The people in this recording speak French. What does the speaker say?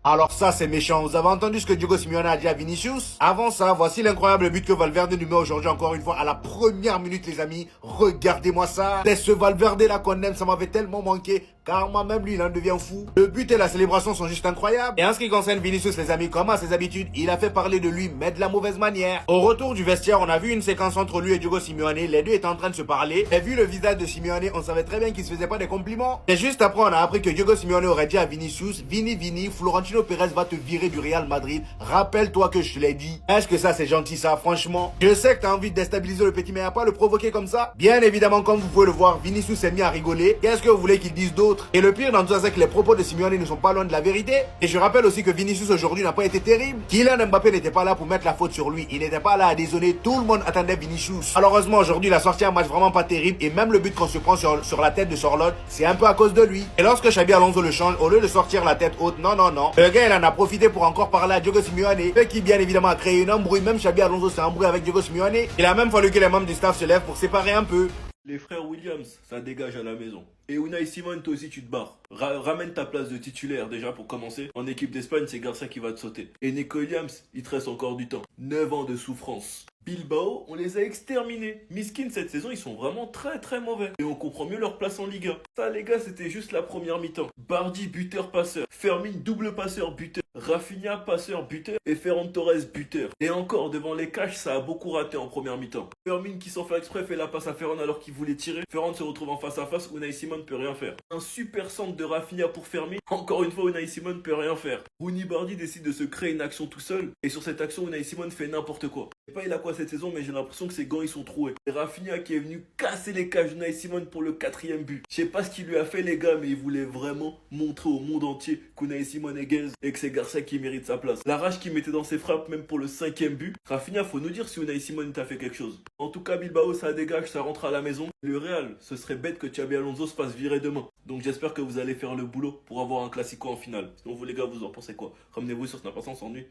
Alors ça c'est méchant, vous avez entendu ce que Diego Simeone a dit à Vinicius? Avant ça, voici l'incroyable but que Valverde nous met aujourd'hui encore une fois à la première minute les amis. Regardez-moi ça. C'est ce Valverde là qu'on aime, ça m'avait tellement manqué. Car moi-même lui il en devient fou. Le but et la célébration sont juste incroyables. Et en ce qui concerne Vinicius les amis, comme à ses habitudes, il a fait parler de lui mais de la mauvaise manière. Au retour du vestiaire, on a vu une séquence entre lui et Diego Simeone. Les deux étaient en train de se parler. Et vu le visage de Simeone, on savait très bien qu'il se faisait pas des compliments. Et juste après, on a appris que Diego Simeone aurait dit à Vinicius, Vini, Florentino Pérez va te virer du Real Madrid. Rappelle-toi que je te l'ai dit. Est-ce que ça c'est gentil ça, franchement? Je sais que t'as envie de déstabiliser le petit, mais à pas le provoquer comme ça. Bien évidemment, comme vous pouvez le voir, Vinicius s'est mis à rigoler. Qu'est-ce que vous voulez qu'il dise d'autre? Et le pire dans tout ça, c'est que les propos de Simeone ne sont pas loin de la vérité. Et je rappelle aussi que Vinicius aujourd'hui n'a pas été terrible. Kylian Mbappé n'était pas là pour mettre la faute sur lui. Il n'était pas là à dézonner. Tout le monde attendait Vinicius. Malheureusement, aujourd'hui, il a sorti un match vraiment pas terrible. Et même le but qu'on se prend sur la tête de Sorloth, c'est un peu à cause de lui. Et lorsque Xabi Alonso le change, au lieu de sortir la tête haute, non. Le gars, il en a profité pour encore parler à Diego Simeone. Ce qui, bien évidemment, a créé une embrouille. Même Xabi Alonso s'est embrouillé avec Diego Simeone. Il a même fallu que les membres du staff se lèvent pour séparer un peu. Les frères Williams, ça dégage à la maison. Et Unai Simon, toi aussi tu te barres. Ramène ta place de titulaire déjà pour commencer. En équipe d'Espagne, c'est Garcia qui va te sauter. Et Nico Williams, il te reste encore du temps. 9 ans de souffrance. Bilbao, on les a exterminés. Miskin, cette saison, ils sont vraiment très mauvais. Et on comprend mieux leur place en Liga. Ça, les gars, c'était juste la première mi-temps. Bardi, buteur-passeur. Fermin, double passeur-buteur. Rafinha, passeur-buteur. Et Ferran Torres, buteur. Et encore, devant les cages, ça a beaucoup raté en première mi-temps. Fermin, qui sans faire exprès, fait la passe à Ferran alors qu'il voulait tirer. Ferran se retrouve en face à face. Unai Simon ne peut rien faire. Un super centre de Rafinha pour Fermin. Encore une fois, Unai Simon ne peut rien faire. Rooney Bardi décide de se créer une action tout seul. Et sur cette action, Unai Simon fait n'importe quoi. Je sais pas il a quoi cette saison, mais j'ai l'impression que ses gants ils sont troués. Et Rafinha qui est venu casser les cages d'Unai Simon pour le 4e but. Je sais pas ce qu'il lui a fait les gars, mais il voulait vraiment montrer au monde entier qu'Unai Simon est gaze et que c'est Garcia qui mérite sa place. La rage qu'il mettait dans ses frappes, même pour le 5e but. Rafinha, faut nous dire si Unai Simon t'a fait quelque chose. En tout cas, Bilbao, ça dégage, ça rentre à la maison. Le Real, ce serait bête que Xabi Alonso se fasse virer demain. Donc j'espère que vous allez faire le boulot pour avoir un classico en finale. Sinon vous les gars, vous en pensez quoi? Ramenez-vous sur Snap, on s'ennuie.